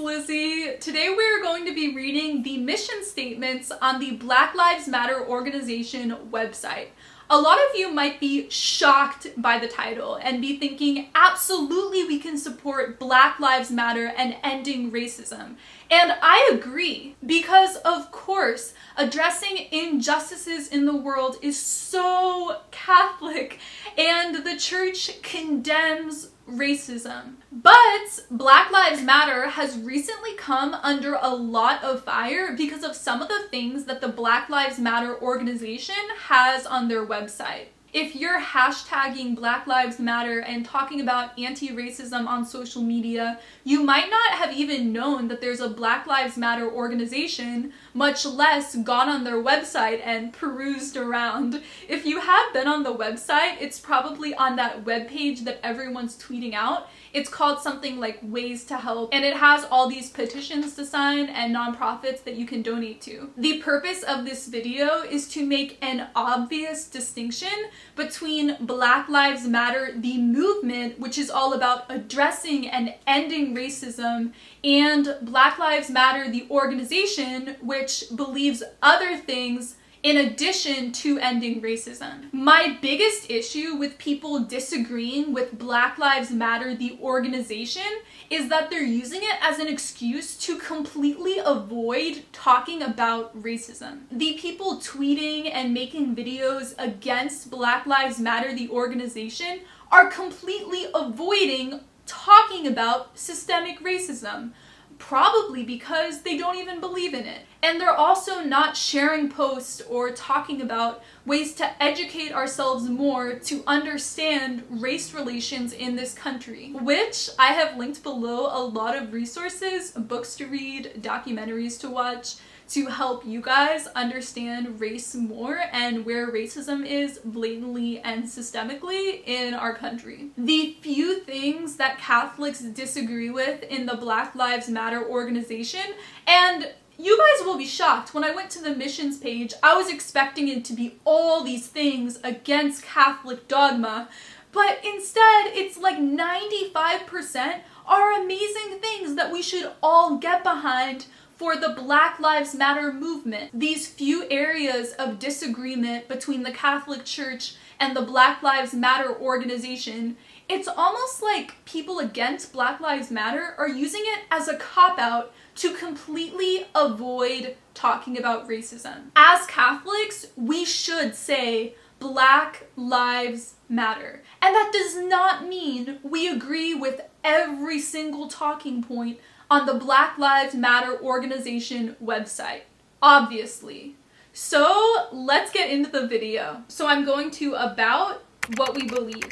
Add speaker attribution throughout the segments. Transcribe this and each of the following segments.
Speaker 1: Lizzie. Today we're going to be reading the mission statements on the Black Lives Matter organization website. A lot of you might be shocked by the title and be thinking, absolutely we can support Black Lives Matter and ending racism. And I agree, because of course, addressing injustices in the world is so Catholic, and the church condemns racism. But Black Lives Matter has recently come under a lot of fire because of some of the things that the Black Lives Matter organization has on their website. If you're hashtagging Black Lives Matter and talking about anti-racism on social media, you might not have even known that there's a Black Lives Matter organization, much less gone on their website and perused around. If you have been on the website, it's probably on that webpage that everyone's tweeting out. It's called something like Ways to Help, and it has all these petitions to sign and nonprofits that you can donate to. The purpose of this video is to make an obvious distinction between Black Lives Matter, the movement, which is all about addressing and ending racism, and Black Lives Matter, the organization, which believes other things in addition to ending racism. My biggest issue with people disagreeing with Black Lives Matter, the organization, is that they're using it as an excuse to completely avoid talking about racism. The people tweeting and making videos against Black Lives Matter, the organization, are completely avoiding talking about systemic racism. Probably because they don't even believe in it. And they're also not sharing posts or talking about ways to educate ourselves more to understand race relations in this country, which I have linked below a lot of resources, books to read, documentaries to watch, to help you guys understand race more and where racism is blatantly and systemically in our country. The few things that Catholics disagree with in the Black Lives Matter organization, and you guys will be shocked, when I went to the missions page, I was expecting it to be all these things against Catholic dogma, but instead it's like 95% are amazing things that we should all get behind for the Black Lives Matter movement. These few areas of disagreement between the Catholic Church and the Black Lives Matter organization, it's almost like people against Black Lives Matter are using it as a cop-out to completely avoid talking about racism. As Catholics, we should say Black Lives Matter. And that does not mean we agree with every single talking point on the Black Lives Matter organization website, obviously. So let's get into the video. So I'm going to about what we believe.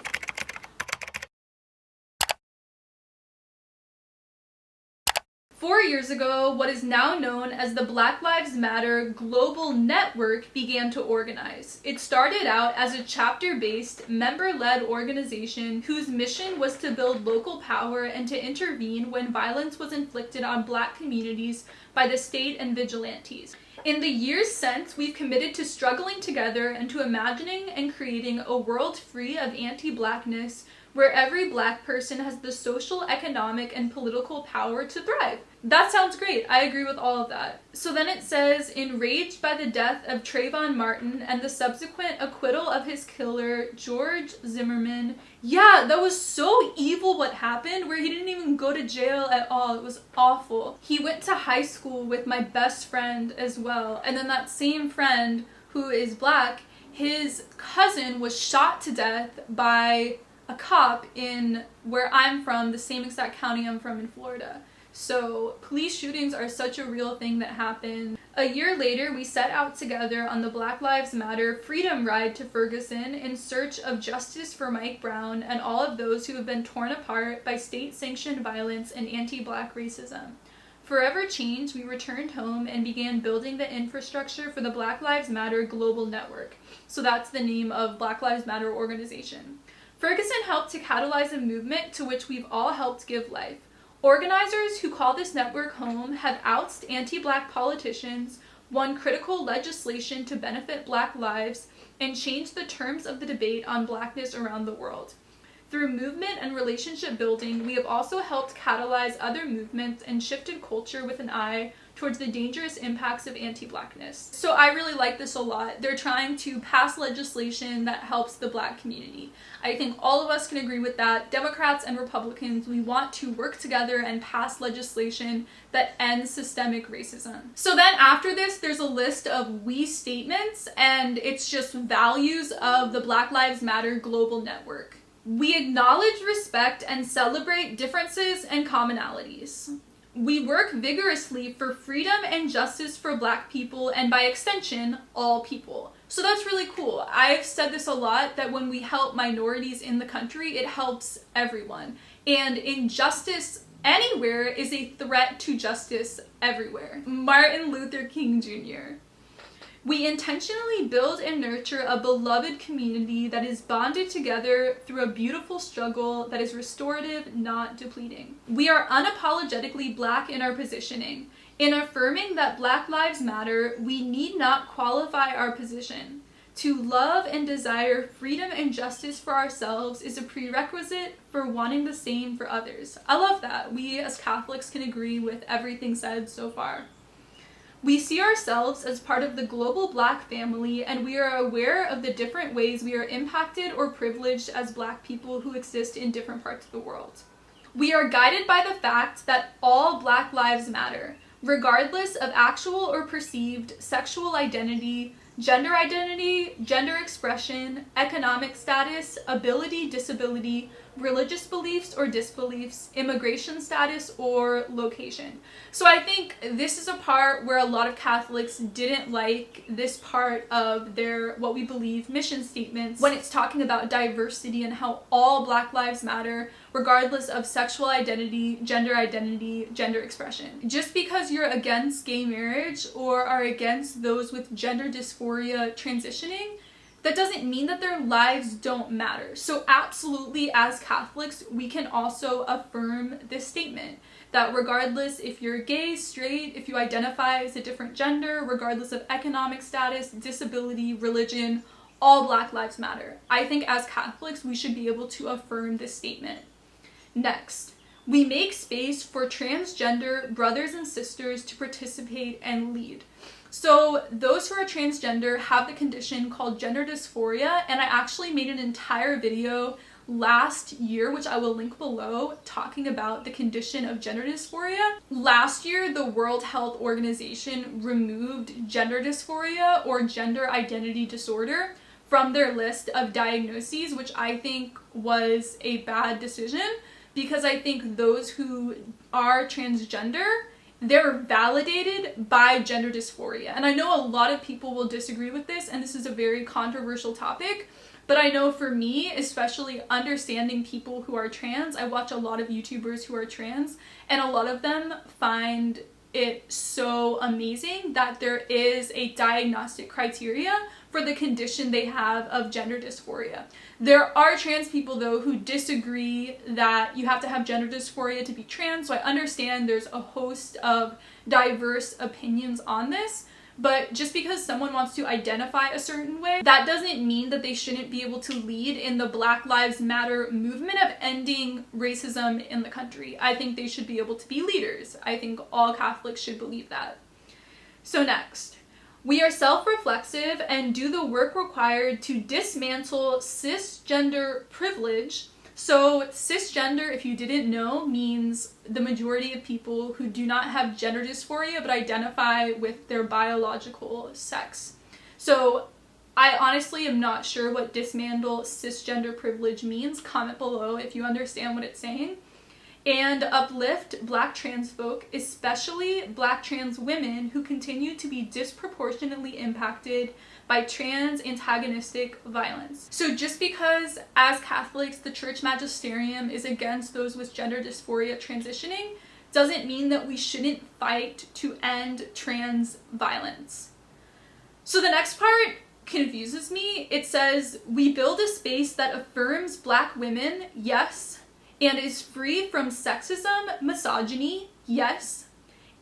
Speaker 1: Four years ago, what is now known as the Black Lives Matter Global Network began to organize. It started out as a chapter-based, member-led organization whose mission was to build local power and to intervene when violence was inflicted on Black communities by the state and vigilantes. In the years since, we've committed to struggling together and to imagining and creating a world free of anti-Blackness where every Black person has the social, economic, and political power to thrive. That sounds great. I agree with all of that. So then it says, enraged by the death of Trayvon Martin and the subsequent acquittal of his killer, George Zimmerman. Yeah, that was so evil what happened, where he didn't even go to jail at all. It was awful. He went to high school with my best friend as well. And then that same friend, who is Black, his cousin was shot to death by a cop in where I'm from, the same exact county I'm from in Florida. So police shootings are such a real thing that happen. A year later, we set out together on the Black Lives Matter Freedom Ride to Ferguson in search of justice for Mike Brown and all of those who have been torn apart by state-sanctioned violence and anti-Black racism. Forever changed, we returned home and began building the infrastructure for the Black Lives Matter Global Network. So that's the name of Black Lives Matter organization. Ferguson helped to catalyze a movement to which we've all helped give life. Organizers who call this network home have ousted anti-Black politicians, won critical legislation to benefit Black lives, and changed the terms of the debate on Blackness around the world. Through movement and relationship building, we have also helped catalyze other movements and shifted culture with an eye towards the dangerous impacts of anti-Blackness. So I really like this a lot. They're trying to pass legislation that helps the Black community. I think all of us can agree with that. Democrats and Republicans, we want to work together and pass legislation that ends systemic racism. So then after this, there's a list of we statements, and it's just values of the Black Lives Matter global network. We acknowledge, respect, and celebrate differences and commonalities. We work vigorously for freedom and justice for Black people, and by extension, all people. So that's really cool. I've said this a lot, that when we help minorities in the country, it helps everyone. And injustice anywhere is a threat to justice everywhere. Martin Luther King Jr. We intentionally build and nurture a beloved community that is bonded together through a beautiful struggle that is restorative, not depleting. We are unapologetically Black in our positioning. In affirming that Black Lives Matter, we need not qualify our position. To love and desire freedom and justice for ourselves is a prerequisite for wanting the same for others. I love that. We as Catholics can agree with everything said so far. We see ourselves as part of the global Black family, and we are aware of the different ways we are impacted or privileged as Black people who exist in different parts of the world. We are guided by the fact that all Black lives matter, regardless of actual or perceived sexual identity, gender expression, economic status, ability, disability, religious beliefs or disbeliefs, immigration status, or location. So I think this is a part where a lot of Catholics didn't like this part of their, what we believe, mission statements when it's talking about diversity and how all Black lives matter, regardless of sexual identity, gender expression. Just because you're against gay marriage or are against those with gender dysphoria transitioning, that doesn't mean that their lives don't matter. So absolutely, as Catholics, we can also affirm this statement that regardless if you're gay, straight, if you identify as a different gender, regardless of economic status, disability, religion, all Black lives matter. I think as Catholics, we should be able to affirm this statement. Next, we make space for transgender brothers and sisters to participate and lead. So those who are transgender have the condition called gender dysphoria, and I actually made an entire video last year, which I will link below, talking about the condition of gender dysphoria. Last year, the World Health Organization removed gender dysphoria or gender identity disorder from their list of diagnoses, which I think was a bad decision, because I think those who are transgender, they're validated by gender dysphoria. And I know a lot of people will disagree with this, and this is a very controversial topic, but I know for me, especially understanding people who are trans, I watch a lot of YouTubers who are trans, and a lot of them find it so amazing that there is a diagnostic criteria for the condition they have of gender dysphoria. There are trans people, though, who disagree that you have to have gender dysphoria to be trans, so I understand there's a host of diverse opinions on this, but just because someone wants to identify a certain way, that doesn't mean that they shouldn't be able to lead in the Black Lives Matter movement of ending racism in the country. I think they should be able to be leaders. I think all Catholics should believe that. So next, we are self-reflexive and do the work required to dismantle cisgender privilege. So cisgender, if you didn't know, means the majority of people who do not have gender dysphoria but identify with their biological sex. So I honestly am not sure what dismantle cisgender privilege means. Comment below if you understand what it's saying. And uplift Black trans folk, especially Black trans women who continue to be disproportionately impacted by trans antagonistic violence. So just because as Catholics the Church Magisterium is against those with gender dysphoria transitioning doesn't mean that we shouldn't fight to end trans violence. So the next part confuses me. It says, we build a space that affirms Black women, yes, and is free from sexism, misogyny, yes,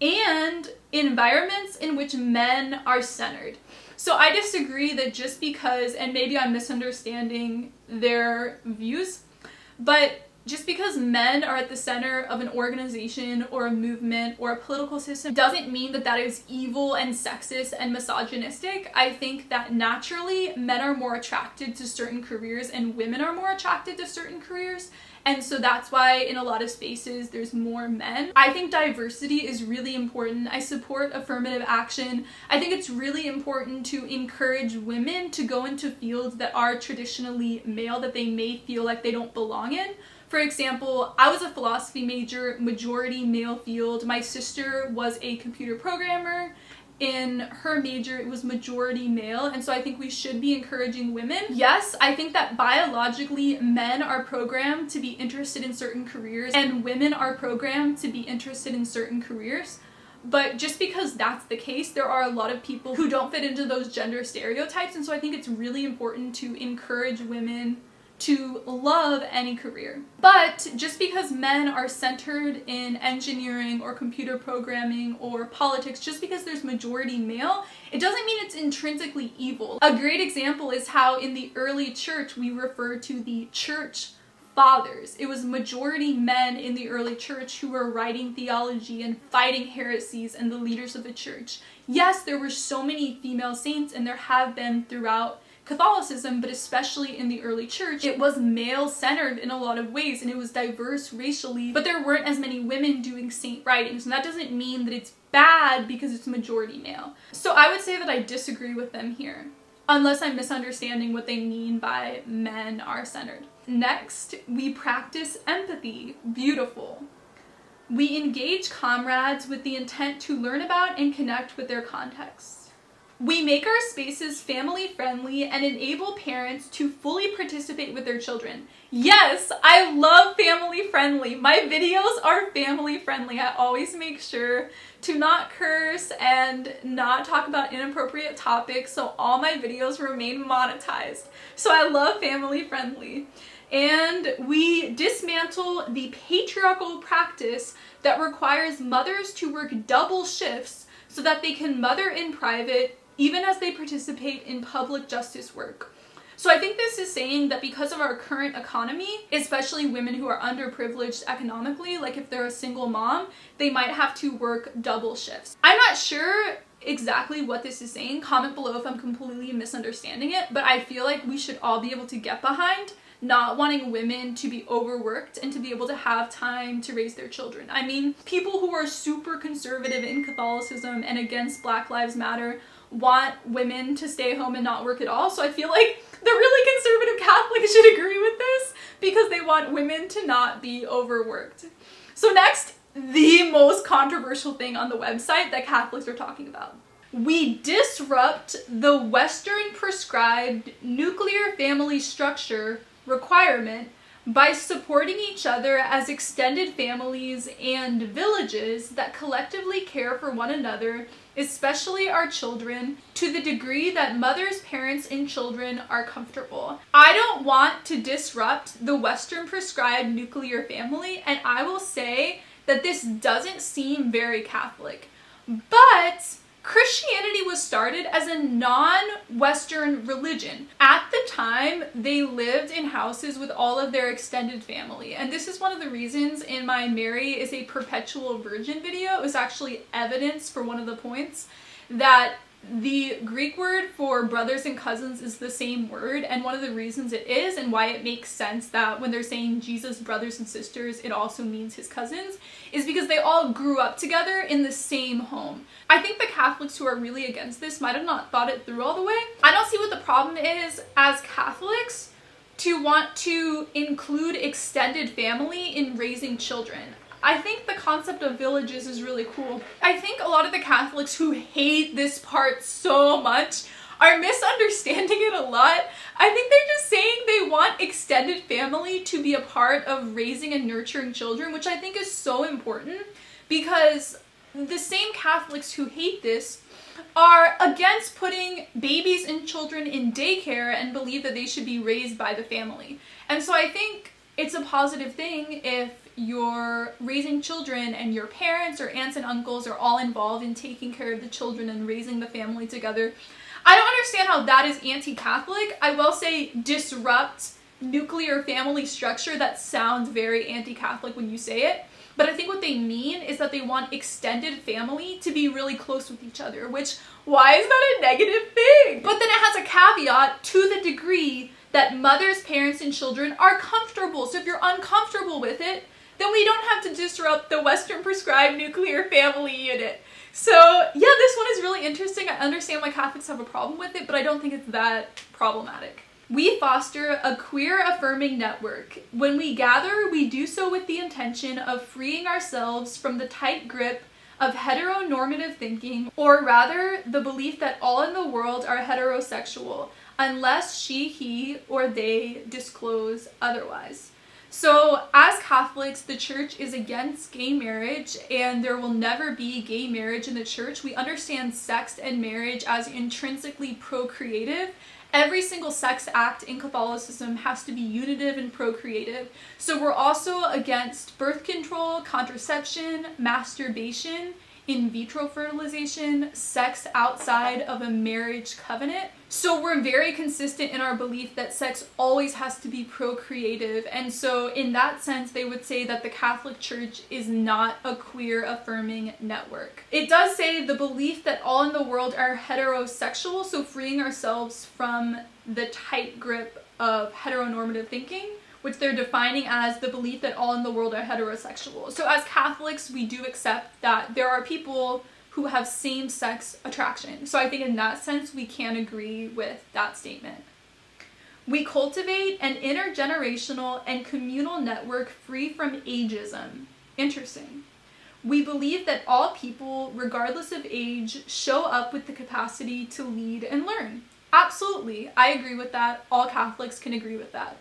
Speaker 1: and environments in which men are centered. So I disagree that just because, and maybe I'm misunderstanding their views, But just because men are at the center of an organization or a movement or a political system doesn't mean that that is evil and sexist and misogynistic. I think that naturally men are more attracted to certain careers and women are more attracted to certain careers. And so that's why in a lot of spaces there's more men. I think diversity is really important. I support affirmative action. I think it's really important to encourage women to go into fields that are traditionally male, that they may feel like they don't belong in. For example, I was a philosophy major, majority male field. My sister was a computer programmer. In her major, it was majority male, and so I think we should be encouraging women. Yes, I think that biologically men are programmed to be interested in certain careers and women are programmed to be interested in certain careers. But just because that's the case, there are a lot of people who don't fit into those gender stereotypes, and so I think it's really important to encourage women to love any career. But just because men are centered in engineering or computer programming or politics, just because there's majority male, it doesn't mean it's intrinsically evil. A great example is how in the early church we refer to the church fathers. It was majority men in the early church who were writing theology and fighting heresies and the leaders of the church. Yes, there were so many female saints, and there have been throughout Catholicism, but especially in the early church, it was male-centered in a lot of ways, and it was diverse racially, but there weren't as many women doing saint writings, and that doesn't mean that it's bad because it's majority male. So I would say that I disagree with them here, unless I'm misunderstanding what they mean by men are centered. Next, we practice empathy. Beautiful. We engage comrades with the intent to learn about and connect with their contexts. We make our spaces family-friendly and enable parents to fully participate with their children. Yes, I love family-friendly. My videos are family-friendly. I always make sure to not curse and not talk about inappropriate topics, so all my videos remain monetized. So I love family-friendly. And we dismantle the patriarchal practice that requires mothers to work double shifts so that they can mother in private even as they participate in public justice work. So I think this is saying that because of our current economy, especially women who are underprivileged economically, like if they're a single mom, they might have to work double shifts. I'm not sure exactly what this is saying. Comment below if I'm completely misunderstanding it, but I feel like we should all be able to get behind not wanting women to be overworked and to be able to have time to raise their children. I mean, people who are super conservative in Catholicism and against Black Lives Matter want women to stay home and not work at all. So I feel like the really conservative Catholics should agree with this because they want women to not be overworked. So next, the most controversial thing on the website that Catholics are talking about. We disrupt the Western prescribed nuclear family structure requirement by supporting each other as extended families and villages that collectively care for one another, especially our children, to the degree that mothers, parents, and children are comfortable. I don't want to disrupt the Western prescribed nuclear family, and I will say that this doesn't seem very Catholic. But Christianity was started as a non-Western religion. At the time, they lived in houses with all of their extended family. And this is one of the reasons in my Mary is a perpetual virgin video. It was actually evidence for one of the points that the Greek word for brothers and cousins is the same word, and one of the reasons it is and why it makes sense that when they're saying Jesus' brothers and sisters, it also means his cousins, is because they all grew up together in the same home. I think the Catholics who are really against this might have not thought it through all the way. I don't see what the problem is as Catholics to want to include extended family in raising children. I think the concept of villages is really cool. I think a lot of the Catholics who hate this part so much are misunderstanding it a lot. I think they're just saying they want extended family to be a part of raising and nurturing children, which I think is so important because the same Catholics who hate this are against putting babies and children in daycare and believe that they should be raised by the family. And so I think it's a positive thing if you're raising children and your parents or aunts and uncles are all involved in taking care of the children and raising the family together. I don't understand how that is anti-Catholic. I will say disrupt nuclear family structure that sounds very anti-Catholic when you say it. But I think what they mean is that they want extended family to be really close with each other, which, why is that a negative thing? But then it has a caveat to the degree that mothers, parents, and children are comfortable. So if you're uncomfortable with it, then we don't have to disrupt the Western prescribed nuclear family unit. So yeah, this one is really interesting. I understand why Catholics have a problem with it, but I don't think it's that problematic. We foster a queer-affirming network. When we gather, we do so with the intention of freeing ourselves from the tight grip of heteronormative thinking, or rather, the belief that all in the world are heterosexual, unless she, he, or they disclose otherwise. So, as Catholics, the church is against gay marriage, and there will never be gay marriage in the church. We understand sex and marriage as intrinsically procreative. Every single sex act in Catholicism has to be unitive and procreative. So we're also against birth control, contraception, masturbation, in vitro fertilization, sex outside of a marriage covenant. So we're very consistent in our belief that sex always has to be procreative. And so in that sense, they would say that the Catholic Church is not a queer affirming network. It does say the belief that all in the world are heterosexual, so freeing ourselves from the tight grip of heteronormative thinking, which they're defining as the belief that all in the world are heterosexual. So as Catholics, we do accept that there are people who have same-sex attraction. So I think in that sense, we can agree with that statement. We cultivate an intergenerational and communal network free from ageism. Interesting. We believe that all people, regardless of age, show up with the capacity to lead and learn. Absolutely, I agree with that. All Catholics can agree with that.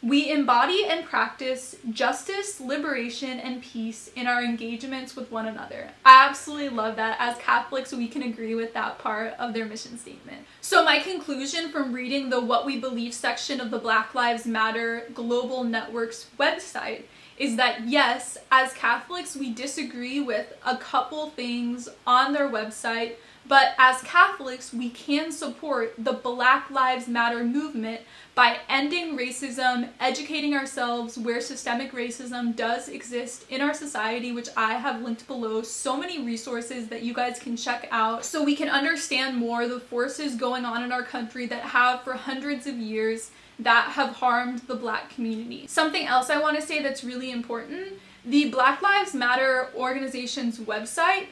Speaker 1: We embody and practice justice, liberation, and peace in our engagements with one another. I absolutely love that. As Catholics, we can agree with that part of their mission statement. So my conclusion from reading the What We Believe section of the Black Lives Matter Global Network's website is that yes, as Catholics, we disagree with a couple things on their website, but as Catholics, we can support the Black Lives Matter movement by ending racism, educating ourselves where systemic racism does exist in our society, which I have linked below. So many resources that you guys can check out so we can understand more the forces going on in our country that have for hundreds of years that have harmed the Black community. Something else I want to say that's really important, the Black Lives Matter organization's website,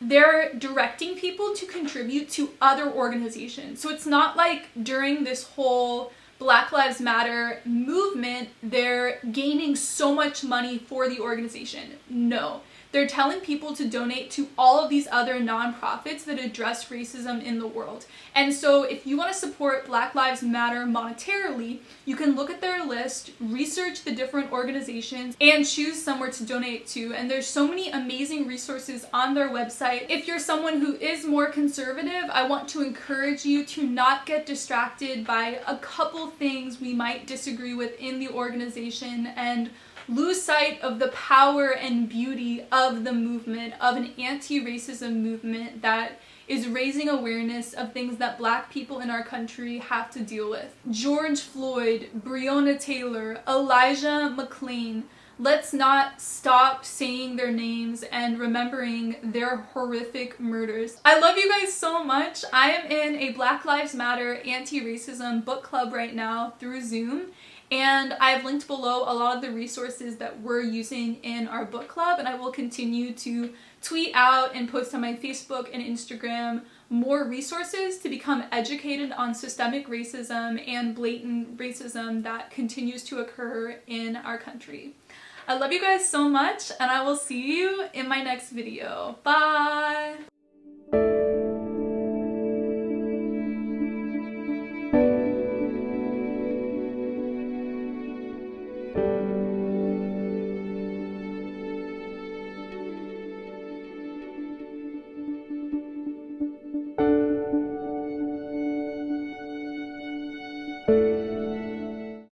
Speaker 1: they're directing people to contribute to other organizations. So it's not like during this whole Black Lives Matter movement, they're gaining so much money for the organization. No. They're telling people to donate to all of these other nonprofits that address racism in the world. And so if you want to support Black Lives Matter monetarily, you can look at their list, research the different organizations, and choose somewhere to donate to. And there's so many amazing resources on their website. If you're someone who is more conservative, I want to encourage you to not get distracted by a couple things we might disagree with in the organization and lose sight of the power and beauty of the movement, of an anti-racism movement that is raising awareness of things that Black people in our country have to deal with. George Floyd, Breonna Taylor, Elijah McClain. Let's not stop saying their names and remembering their horrific murders. I love you guys so much. I am in a Black Lives Matter anti-racism book club right now through Zoom. And I've linked below a lot of the resources that we're using in our book club, and I will continue to tweet out and post on my Facebook and Instagram more resources to become educated on systemic racism and blatant racism that continues to occur in our country. I love you guys so much, and I will see you in my next video. Bye!